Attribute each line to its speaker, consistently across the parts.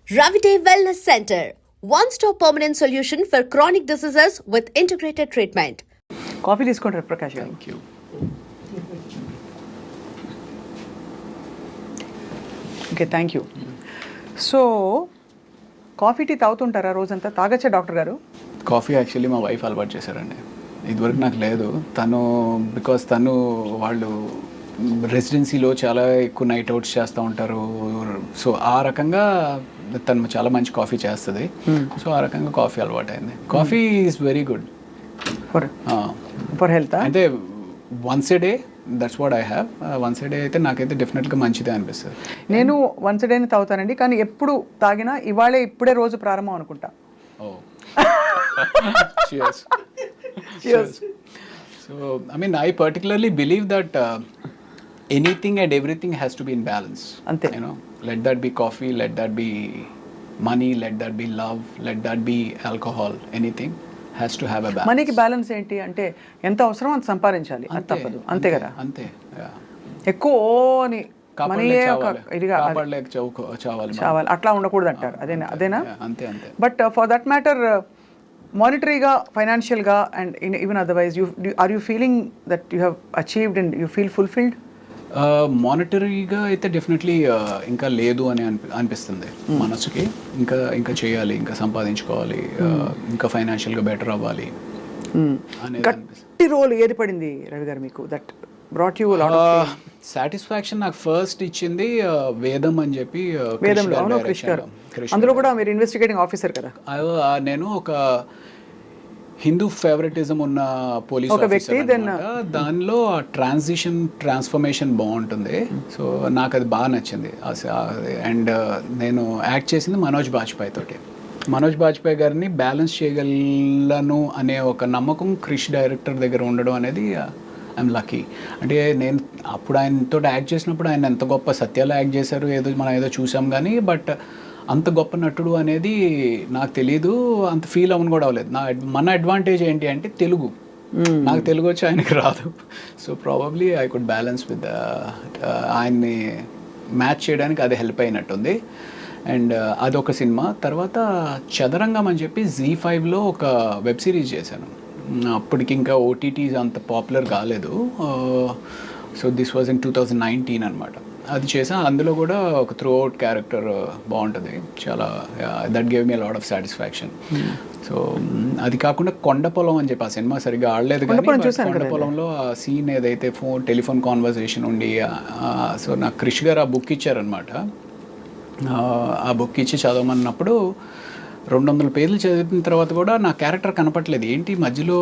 Speaker 1: Ravite Wellness Center, one-stop permanent solution for chronic diseases with integrated treatment.
Speaker 2: Coffee తీసుకుంటారు ప్రకాష్ గారు.
Speaker 3: Thank you.
Speaker 2: Okay, thank you. So coffee tea తాగుతుంటారా రోజంతా? తాగచ్చా doctor గారు?
Speaker 3: Coffee actually మా wife అలవాటు చేశారండి. ఇదివరకు నాకు లేదు. తను వాళ్ళు రెసిడెన్సీలో చాలా ఎక్కువ నైట్ అవుట్స్ చేస్తూ ఉంటారు. సో ఆ రకంగా తను చాలా మంచి కాఫీ చేస్తుంది. సో ఆ రకంగా కాఫీ అలవాటు అయింది. Coffee is very good
Speaker 2: for health.
Speaker 3: అంటే once a day, that's what I have. Once a day అయితే నాకైతే డెఫినెట్గా మంచిదే అనిపిస్తుంది.
Speaker 2: నేను వన్స్ డేని తాగుతానండి, కానీ ఎప్పుడు తాగినా ఇప్పుడే రోజు ప్రారంభం అనుకుంటా.
Speaker 3: ఓ cheers. So I mean, I particularly believe that anything and everything has to be in balance.
Speaker 2: Ante.
Speaker 3: You know, let that be coffee, let that be money, let that be love, let that be alcohol. Anything has to have a balance.
Speaker 2: మనీకి balance ఏంటి అంటే ఎంత అవసరం అంత సంపాదించాలి, అది తప్పదు. అంతే కదా?
Speaker 3: అంతే.
Speaker 2: ఎక్కువ అని చావాలి అట్లా ఉండకూడదు అంటారు. అదేనా?
Speaker 3: అంతే.
Speaker 2: బట్ ఫర్ దట్ మ్యాటర్ మానిటరీగా, ఫైనాన్షియల్గా and even otherwise are you feeling that you have achieved and you feel fulfilled?
Speaker 3: మానిటరీగా అయితే డెఫినెట్లీ ఇంకా లేదు అని అనిపిస్తుంది మనసుకి. ఇంకా చేయాలి, ఇంకా సంపాదించుకోవాలి, ఇంకా ఫైనాన్షియల్గా బెటర్ అవ్వాలి అనేది అనిపిస్తుంది.
Speaker 2: గట్టి రోల్ ఏది పడింది రవి గారు మీకు that brought you lot of
Speaker 3: satisfaction? నాకు ఫస్ట్ ఇచ్చింది వేదం అని చెప్పి.
Speaker 2: వేదంలో, అవును, క్రిష్ గారు. అందులో కూడా మీరు ఇన్వెస్టిగేటింగ్ ఆఫీసర్ కదా?
Speaker 3: నేను ఒక హిందూ ఫేవరెటిజం ఉన్న పోలీస్ వ్యక్తి. దానిలో ట్రాన్స్ఫర్మేషన్ బాగుంటుంది. సో నాకు అది బాగా నచ్చింది. అండ్ నేను యాక్ట్ చేసింది మనోజ్ బాజ్పేయి తోటి. మనోజ్ బాజ్పేయి గారిని బ్యాలెన్స్ చేయగలను అనే ఒక నమ్మకం క్రిష్ డైరెక్టర్ దగ్గర ఉండడం అనేది ఐఎమ్ లక్కీ. అంటే నేను అప్పుడు ఆయనతో యాక్ట్ చేసినప్పుడు ఆయన ఎంత గొప్ప సత్యాలు యాక్ట్ చేశారు, మనం ఏదో చూసాం కానీ, బట్ అంత గొప్ప నటుడు అనేది నాకు తెలీదు, అంత ఫీల్ అవ్వను కూడా అవ్వలేదు. మన అడ్వాంటేజ్ ఏంటి అంటే తెలుగు. నాకు తెలుగు వచ్చి ఆయనకి రాదు. So probably I could balance with ఆయన్ని మ్యాచ్ చేయడానికి అది హెల్ప్ అయినట్టుంది. అండ్ అదొక సినిమా. తర్వాత చదరంగం అని చెప్పి Z5లో ఒక వెబ్ సిరీస్ చేశాను. అప్పటికి ఇంకా ఓటీటీస్ అంత పాపులర్ కాలేదు. సో దిస్ వాజ్ ఇన్ 2019 అనమాట. అది చేసా. అందులో కూడా ఒక త్రూ అవుట్ క్యారెక్టర్ బాగుంటుంది చాలా. That gave me lot of satisfaction. So అది కాకుండా కొండపొలం అని చెప్పి ఆ సినిమా సరిగ్గా ఆడలేదు కానీ కొండపొలంలో ఆ సీన్ ఏదైతే టెలిఫోన్ కాన్వర్సేషన్ ఉండి, సో నాకు క్రిష్ గారు ఆ బుక్ ఇచ్చారనమాట. ఆ బుక్ ఇచ్చి చదవమన్నప్పుడు 200 పేజీలు చదివిన తర్వాత కూడా నా క్యారెక్టర్ కనపట్లేదు. ఏంటి మధ్యలో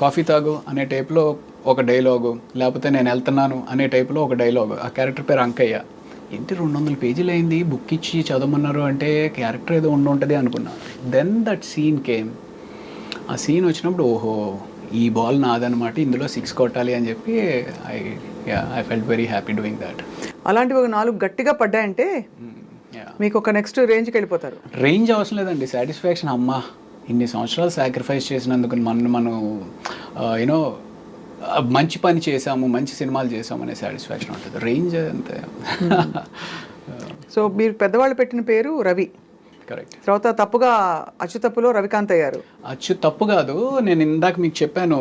Speaker 3: కాఫీ తాగు అనే టైప్లో ఒక డైలాగు, లేకపోతే నేను వెళ్తున్నాను అనే టైప్లో ఒక డైలాగు. ఆ క్యారెక్టర్ పేరు అంకయ్య. ఏంటి 200 పేజీలు అయింది, బుక్ ఇచ్చి చదవమన్నారు అంటే క్యారెక్టర్ ఏదో ఉంటుంది అనుకున్నా. Then that scene came. ఆ సీన్ వచ్చినప్పుడు ఓహో ఈ బాల్ నాదనమాట, ఇందులో 6 కొట్టాలి అని చెప్పి I felt very happy doing that.
Speaker 2: అలాంటివి ఒక 4 గట్టిగా పడ్డాయంటే మీకు ఒక నెక్స్ట్ రేంజ్కి వెళ్ళిపోతారు.
Speaker 3: రేంజ్ అవసరం లేదండి, సాటిస్ఫాక్షన్. అమ్మా ఇన్ని సంవత్సరాలు సాక్రిఫైస్ చేసినందుకు మనం యూనో మంచి పని చేసాము, మంచి సినిమాలు చేసాము అనే సాటిస్ఫాక్షన్ ఉంటుంది. రేంజ్ అంతే.
Speaker 2: సో మీరు పెద్దవాళ్ళు పెట్టిన పేరు రవి,
Speaker 3: కరెక్ట్.
Speaker 2: తర్వాత తప్పుగా అచ్చు తప్పులో రవికాంత్ అయ్యారు.
Speaker 3: అచ్చు తప్పు కాదు. నేను ఇందాక మీకు చెప్పాను,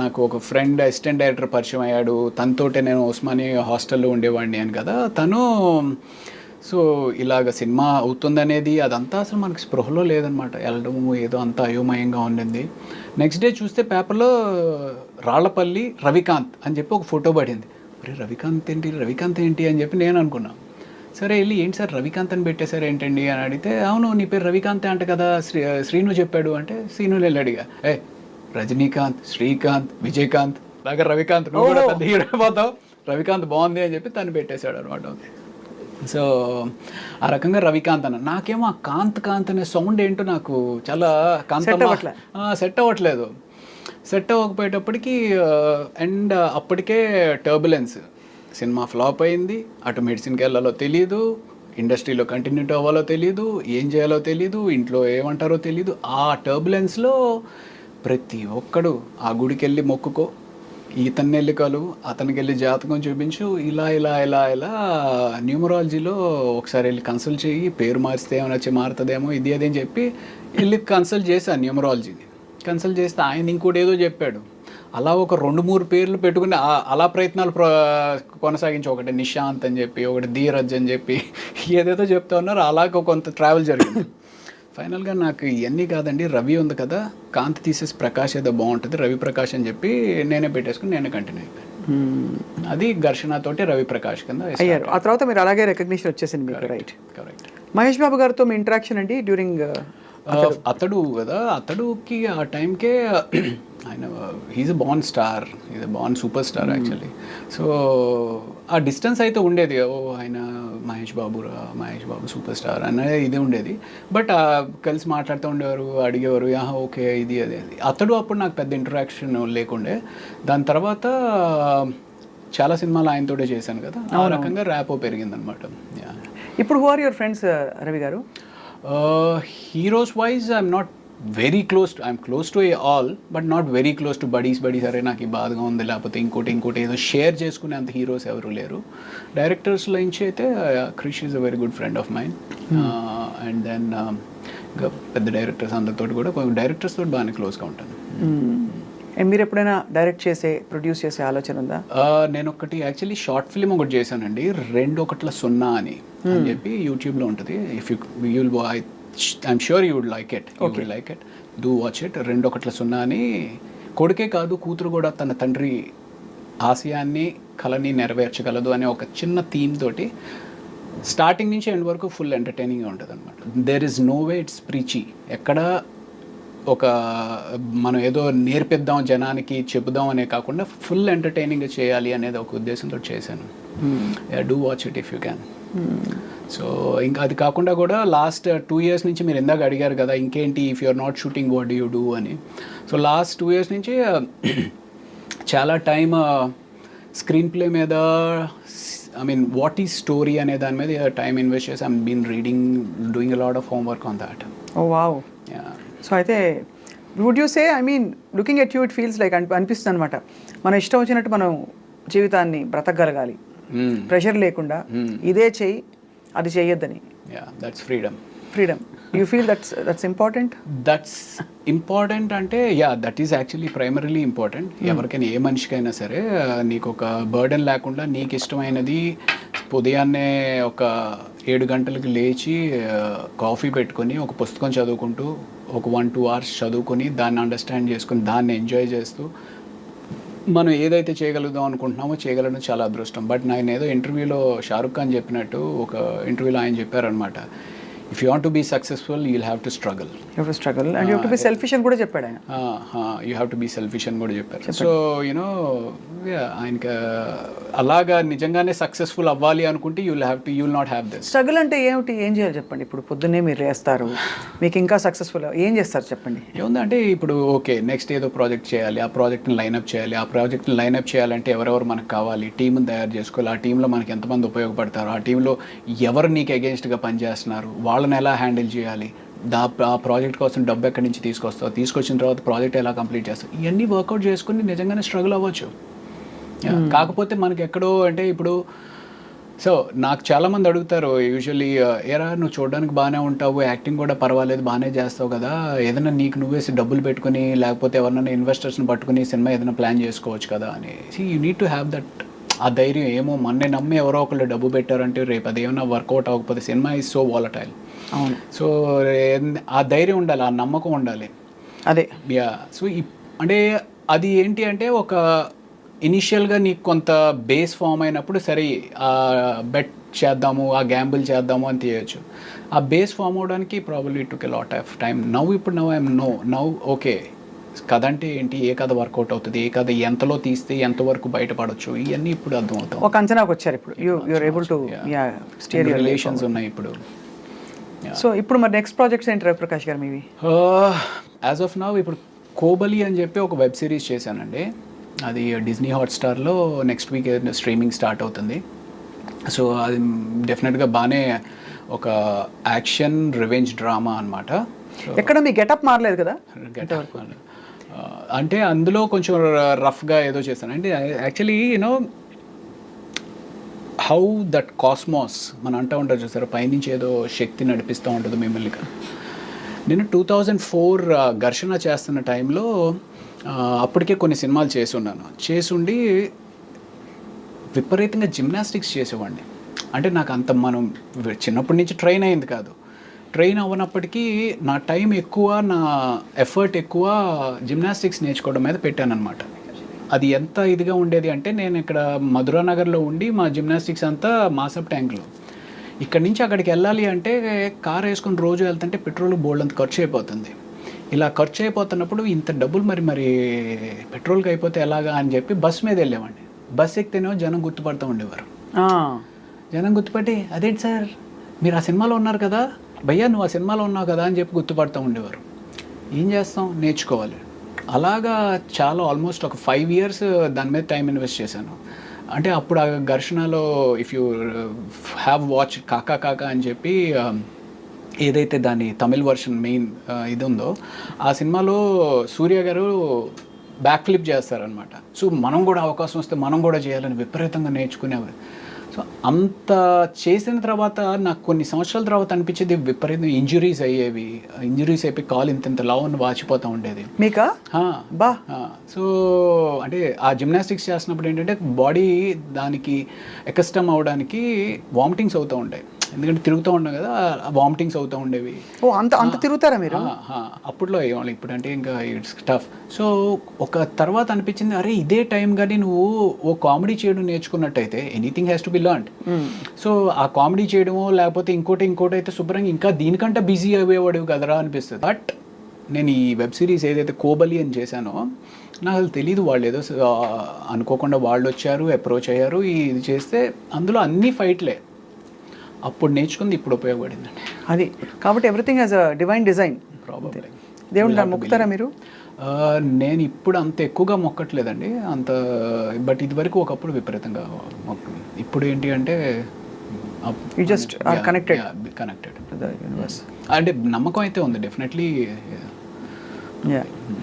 Speaker 3: నాకు ఒక ఫ్రెండ్ అసిస్టెంట్ డైరెక్టర్ పరిచయం అయ్యాడు. తనతోటే నేను ఉస్మానియా హాస్టల్లో ఉండేవాడిని అని కదా. తను సో ఇలాగ సినిమా అవుతుందనేది అదంతా అసలు మనకి స్పృహలో లేదనమాట. వెళ్ళడము ఏదో అంతా అయోమయంగా ఉండింది. నెక్స్ట్ డే చూస్తే పేపర్లో రాళ్లపల్లి రవికాంత్ అని చెప్పి ఒక ఫోటో పడింది. అరే రవికాంత్ ఏంటి అని చెప్పి నేను అనుకున్నా. సరే వెళ్ళి ఏంటి సార్ రవికాంత్ అని పెట్టేశారు ఏంటండి అని అడిగితే, అవును నీ పేరు రవికాంత్ అంట కదా, శ్రీను చెప్పాడు అంటే, శ్రీను వెళ్ళి అడిగా, రజనీకాంత్, శ్రీకాంత్, విజయకాంత్ లాగా రవికాంత్, నువ్వు కూడా పెద్ద హీరో అయిపోతావు, రవికాంత్ బాగుంది అని చెప్పి తను పెట్టేశాడు అనమాట. సో ఆ రకంగా రవికాంత్ అన్న. నాకేమో ఆ కాంత్ అనే సౌండ్ ఏంటో నాకు చాలా సెట్ అవ్వట్లేదు. సెట్ అవ్వకపోయేటప్పటికి అండ్ అప్పటికే టర్బులెన్స్, సినిమా ఫ్లాప్ అయింది, అటు మెడిసిన్కి వెళ్ళాలో తెలియదు, ఇండస్ట్రీలో కంటిన్యూటీ అవ్వాలో తెలియదు, ఏం చేయాలో తెలియదు, ఇంట్లో ఏమంటారో తెలియదు. ఆ టర్బులెన్స్లో ప్రతి ఒక్కడు ఆ గుడికి వెళ్ళి మొక్కుకో, ఇతన్ని వెళ్ళి కలు, అతనికి వెళ్ళి జాతకం చూపించు, ఇలా ఇలా ఇలా ఇలా న్యూమరాలజీలో ఒకసారి వెళ్ళి కన్సల్ట్ చేయి, పేరు మారిస్తే ఏమైనా వచ్చి మారుతుందేమో ఇది అదే అని చెప్పి వెళ్ళి కన్సల్ట్ చేశాను న్యూమరాలజీని. కన్సల్ట్ చేస్తే ఆయన ఇంకోటి ఏదో చెప్పాడు. అలా ఒక 2-3 పేర్లు పెట్టుకుని అలా ప్రయత్నాలు కొనసాగించి, ఒకటి నిశాంత్ అని చెప్పి, ఒకటి ధీరజ్ అని చెప్పి ఏదేదో చెప్తా ఉన్నారు. అలాగ కొంత ట్రావెల్ జరిగింది. ఫైనల్గా నాకు ఇవన్నీ కాదండి, రవి ఉంది కదా, కాంతి తీసేసి ప్రకాష్ ఏదో బాగుంటుంది, రవి ప్రకాష్ అని చెప్పి నేనే పెట్టేసుకుని నేనే కంటిన్యూ అయిపోయాను. అది ఘర్షణతోటి రవి ప్రకాష్ కింద
Speaker 2: అయ్యారు. ఆ తర్వాత మీరు అలాగే రికగ్నిషన్ వచ్చేసింది మీకు. Right,
Speaker 3: correct.
Speaker 2: మహేష్ బాబు గారితో మీ ఇంటరాక్షన్ అండి డ్యూరింగ్
Speaker 3: అతడు కదా, అతడుకి ఆ టైంకే ఆయన he's a born star, is a born super star actually. So ఆ డిస్టెన్స్ అయితే ఉండేది, ఓ ఆయన మహేష్ బాబు సూపర్ స్టార్ అనేది ఇది ఉండేది. బట్ కలిసి మాట్లాడుతూ ఉండేవారు, అడిగేవారు, ఓకే ఇది అదే. అతడు అప్పుడు నాకు పెద్ద ఇంటరాక్షన్ లేకుండే. దాని తర్వాత చాలా సినిమాలు ఆయనతోటే చేశాను కదా, ఆ రకంగా ర్యాపో పెరిగిందనమాట.
Speaker 2: ఇప్పుడు who are your friends Ravi గారు?
Speaker 3: Heroes wise I'm not very close to, I'm close to all but not very close to buddies. అరే నాకు ఈ బాధగా ఉంది, లేకపోతే ఇంకోటి ఏదో షేర్ చేసుకునే అంత హీరోస్ ఎవరు లేరు. డైరెక్టర్స్లో నుంచి అయితే Krish is a very good friend of mind. And then ఇంకా పెద్ద డైరెక్టర్స్ అందరితో కూడా, కొంచెం డైరెక్టర్స్ తోటి బాగానే క్లోజ్గా ఉంటాను.
Speaker 2: మీరు ఎప్పుడైనా డైరెక్ట్ ప్రొడ్యూస్ చేసే ఆలోచన ఉందా?
Speaker 3: నేను ఒకటి యాక్చువల్లీ షార్ట్ ఫిల్మ్ ఒకటి చేశానండి, 2-1-0 అని చెప్పి యూట్యూబ్లో ఉంటుంది. If you'll I'm sure you would like it, you will like it, do watch it. 2-1-0 అని, కొడుకే కాదు కూతురు కూడా తన తండ్రి ఆశయాన్ని కళని నెరవేర్చగలదు అనే ఒక చిన్న థీమ్ తోటి స్టార్టింగ్ నుంచి ఎండ్ వరకు ఫుల్ ఎంటర్టైనింగ్గా ఉంటుంది అనమాట. There is no way it's preachy. ఎక్కడ ఒక మనం ఏదో నేర్పిద్దాం జనానికి చెబుదాం అనే కాకుండా ఫుల్ ఎంటర్టైనింగ్గా చేయాలి అనేది ఒక ఉద్దేశంతో చేశాను. Do watch it if you can. So ఇంకా అది కాకుండా కూడా లాస్ట్ 2 years నుంచి మీరు ఇందాక అడిగారు కదా ఇంకేంటి, if you are not shooting what do you do అని. సో లాస్ట్ 2 years నుంచి చాలా టైం స్క్రీన్ ప్లే మీద, I mean what is story అనే దాని మీద టైం ఇన్వెస్ట్ చేసి I'm been reading, doing a lot of homework on that.
Speaker 2: Oh wow. So అయితే would you say, I mean looking at you it feels like అనిపిస్తుంది అనమాట, మన ఇష్టం వచ్చినట్టు మనం జీవితాన్ని బ్రతకగలగాలి, ప్రెషర్ లేకుండా ఇదే చెయ్యి అది చేయొద్దని.
Speaker 3: That's freedom.
Speaker 2: You feel that's important?
Speaker 3: That's important అంటే that is actually primarily important. ఎవరికైనా ఏ మనిషికైనా సరే నీకు ఒక బర్డెన్ లేకుండా నీకు ఇష్టమైనది ఉదయాన్నే ఒక 7 గంటలకు లేచి కాఫీ పెట్టుకొని ఒక పుస్తకం చదువుకుంటూ ఒక 1-2 hours చదువుకొని దాన్ని అండర్స్టాండ్ చేసుకుని దాన్ని ఎంజాయ్ చేస్తూ మనం ఏదైతే చేయగలుగుదాం అనుకుంటున్నామో చేయగలడం చాలా అదృష్టం. బట్ నేను ఏదో ఇంటర్వ్యూలో షారుఖ్ ఖాన్ చెప్పినట్టు, ఒక ఇంటర్వ్యూలో ఆయన చెప్పారనమాట, if you want to be successful you will have to struggle.
Speaker 2: And you have to be selfish అని కూడా చెప్పాడు ఆయన.
Speaker 3: You have to be selfish అని కూడా చెప్పారు. సో యూనో ఆయనకి అలాగా నిజంగానే సక్సెస్ఫుల్ అవ్వాలి అనుకుంటే you will not have this.
Speaker 2: Struggle అంటే ఏమిటి, ఏం చేయాలి చెప్పండి? ఇప్పుడు పొద్దున్నే మీరు వేస్తారు, మీకు ఇంకా సక్సెస్ఫుల్ ఏం చేస్తారు చెప్పండి?
Speaker 3: ఏముందంటే ఇప్పుడు ఓకే నెక్స్ట్ ఏదో ప్రాజెక్ట్ చేయాలి, ఆ ప్రాజెక్ట్ని లైన్అప్ చేయాలి. ఆ ప్రాజెక్ట్ని లైన్అప్ చేయాలంటే ఎవరెవరు మనకు కావాలి, టీంని తయారు చేసుకోవాలి. ఆ టీంలో మనకి ఎంతమంది ఉపయోగపడతారు, ఆ టీంలో ఎవరు నీకు అగేన్స్ట్గా పనిచేస్తున్నారు, వాళ్ళని ఎలా హ్యాండిల్ చేయాలి, ఆ ప్రాజెక్ట్ కోసం డబ్బు ఎక్కడి నుంచి తీసుకొస్తావు, తీసుకొచ్చిన తర్వాత ప్రాజెక్ట్ ఎలా కంప్లీట్ చేస్తావు, ఇవన్నీ వర్కౌట్ చేసుకుని నిజంగానే స్ట్రగుల్ అవ్వచ్చు. కాకపోతే మనకి ఎక్కడో అంటే ఇప్పుడు సో నాకు చాలామంది అడుగుతారు యూజువల్లీ, ఏరా నువ్వు చూడడానికి బాగానే ఉంటావు, యాక్టింగ్ కూడా పర్వాలేదు బాగానే చేస్తావు కదా, ఏదైనా నీకు నువ్వేసి డబ్బులు పెట్టుకుని లేకపోతే ఎవరైనా ఇన్వెస్టర్స్ని పట్టుకుని సినిమా ఏదైనా ప్లాన్ చేసుకోవచ్చు కదా అని. You need to have that, ఆ ధైర్యం. ఏమో మొన్నే నమ్మి ఎవరో ఒకళ్ళు డబ్బు పెట్టారంటే రేపు అది ఏమైనా వర్కౌట్ అవ్వకపోతే, సినిమా ఈజ్ సో వాలటైల్.
Speaker 2: అవును.
Speaker 3: సో ఆ ధైర్యం ఉండాలి, ఆ నమ్మకం ఉండాలి.
Speaker 2: అదే
Speaker 3: సో అంటే అది ఏంటి అంటే ఒక ఇనిషియల్గా నీకు కొంత బేస్ ఫామ్ అయినప్పుడు సరే ఆ బెట్ చేద్దాము, ఆ గ్యాంబుల్ చేద్దాము అని తీయచ్చు. ఆ బేస్ ఫామ్ అవడానికి probably took a lot of time. ఇప్పుడు ఐఎమ్ నౌ ఓకే కథ అంటే ఏంటి, ఏ కథ వర్కౌట్ అవుతుంది, ఏ కథ ఎంతలో తీస్తే ఎంతవరకు బయటపడవచ్చు, ఇవన్నీ ఇప్పుడు అర్థమవుతాయి.
Speaker 2: ఒక అంచనాకు వచ్చారు ఇప్పుడు. You're able to steer your
Speaker 3: relations ఉన్నాయి ఇప్పుడు.
Speaker 2: సో ఇప్పుడు మరి నెక్స్ట్ ప్రాజెక్ట్స్ ఏంటి రవి ప్రకాష్ గారు మీవి?
Speaker 3: యాజ్ ఆఫ్ నౌ ఇప్పుడు కోబలి అని చెప్పి ఒక వెబ్ సిరీస్ చేశానండి. అది డిజ్నీ హాట్స్టార్లో నెక్స్ట్ వీక్ స్ట్రీమింగ్ స్టార్ట్ అవుతుంది. సో అది డెఫినెట్గా బాగానే ఒక యాక్షన్ రివెంజ్ డ్రామా అనమాట.
Speaker 2: ఎక్కడ మీ గెటప్ మారలేదు కదా?
Speaker 3: అంటే అందులో కొంచెం రఫ్గా ఏదో చేశాను. అంటే actually you know how that cosmos మనం అంటూ ఉంటారు చూసారు, పైనుంచి ఏదో శక్తి నడిపిస్తూ ఉంటుంది మిమ్మల్ని. నేను 2004 ఘర్షణ చేస్తున్న టైంలో అప్పటికే కొన్ని సినిమాలు చేసుండి విపరీతంగా జిమ్నాస్టిక్స్ చేసేవాడిని. అంటే నాకు అంత మనం చిన్నప్పటి నుంచి ట్రైన్ అయింది కాదు. ట్రైన్ అవ్వనప్పటికీ నా టైం ఎక్కువ, నా ఎఫర్ట్ ఎక్కువ జిమ్నాస్టిక్స్ నేర్చుకోవడం మీద పెట్టానన్నమాట. అది ఎంత ఇదిగా ఉండేది అంటే, నేను ఇక్కడ మధురానగర్లో ఉండి మా జిమ్నాస్టిక్స్ అంతా మాసప్ ట్యాంక్లో. ఇక్కడ నుంచి అక్కడికి వెళ్ళాలి అంటే కార్ వేసుకుని రోజు వెళ్తుంటే పెట్రోల్ బోల్డ్ అంత ఖర్చు అయిపోతుంది. ఇలా ఖర్చు అయిపోతున్నప్పుడు ఇంత డబ్బులు మరి పెట్రోల్కి అయిపోతే ఎలాగా అని చెప్పి బస్ మీద వెళ్ళేవాడిని. బస్ ఎక్కితేనో జనం గుర్తుపడుతూ ఉండేవారు. జనం గుర్తుపట్టి, అదేంటి సార్ మీరు ఆ సినిమాలో ఉన్నారు కదా, భయ్యా నువ్వు ఆ సినిమాలో ఉన్నావు కదా అని చెప్పి గుర్తుపడుతూ ఉండేవారు. ఏం చేస్తాం, నేర్చుకోవాలి. అలాగా చాలా ఆల్మోస్ట్ ఒక 5 years దాని మీద టైం ఇన్వెస్ట్ చేశాను. అంటే అప్పుడు ఆ ఘర్షణలో ఇఫ్ యూ హ్యావ్ వాచ్ కాకా కాకా అని చెప్పి ఏదైతే దాని తమిళ్ వర్షన్ మెయిన్ ఇది ఉందో, ఆ సినిమాలో సూర్య గారు బ్యాక్ ఫ్లిప్ చేస్తారనమాట. సో మనం కూడా అవకాశం వస్తే మనం కూడా చేయాలని విపరీతంగా నేర్చుకునేవారు. సో అంత చేసిన తర్వాత నాకు కొన్ని సంవత్సరాల తర్వాత అనిపించేది విపరీతంగా ఇంజురీస్ అయ్యేవి. ఇంజురీస్ అయిపోయి కాలు ఇంత లావుని వాచిపోతూ ఉండేది.
Speaker 2: మీకా? బా.
Speaker 3: సో అంటే ఆ జిమ్నాస్టిక్స్ చేసినప్పుడు ఏంటంటే బాడీ దానికి ఎకస్టమ్ అవడానికి వామిటింగ్స్ అవుతూ ఉంటాయి. ఎందుకంటే తిరుగుతూ ఉన్నాం కదా, వామిటింగ్స్ అవుతూ ఉండేవి.
Speaker 2: ఓ అంత తిరుగుతారా మీరు?
Speaker 3: అప్పట్లో అయ్యేవాళ్ళు, ఇప్పుడు అంటే ఇంకా ఇట్స్ టఫ్. సో ఒక తర్వాత అనిపించింది, అరే ఇదే టైం కానీ నువ్వు ఓ కామెడీ చేయడం నేర్చుకున్నట్టయితే anything has to be learned. So ఆ కామెడీ చేయడమో లేకపోతే ఇంకోటి అయితే శుభ్రంగా ఇంకా దీనికంటే బిజీ అయ్యేవాడు కదరా అనిపిస్తుంది. బట్ నేను ఈ వెబ్ సిరీస్ ఏదైతే కోబలి అని చేశానో నాకు అసలు తెలీదు. వాళ్ళు ఏదో అనుకోకుండా వాళ్ళు వచ్చారు, అప్రోచ్ అయ్యారు, ఇది చేస్తే అందులో అన్ని ఫైట్లే. అప్పుడు నేర్చుకుంది ఇప్పుడు ఉపయోగపడిందండి.
Speaker 2: అది కాబట్టి everything as a divine design.
Speaker 3: Probably.
Speaker 2: దేవుడు మొక్కుతారా మీరు?
Speaker 3: నేను ఇప్పుడు అంత ఎక్కువగా మొక్కట్లేదండి అంత, బట్ ఇదివరకు ఒకప్పుడు విపరీతంగా ఇప్పుడు ఏంటి అంటే
Speaker 2: you just are connected
Speaker 3: to the universe. అంటే నమ్మకం అయితే ఉంది డెఫినెట్లీ.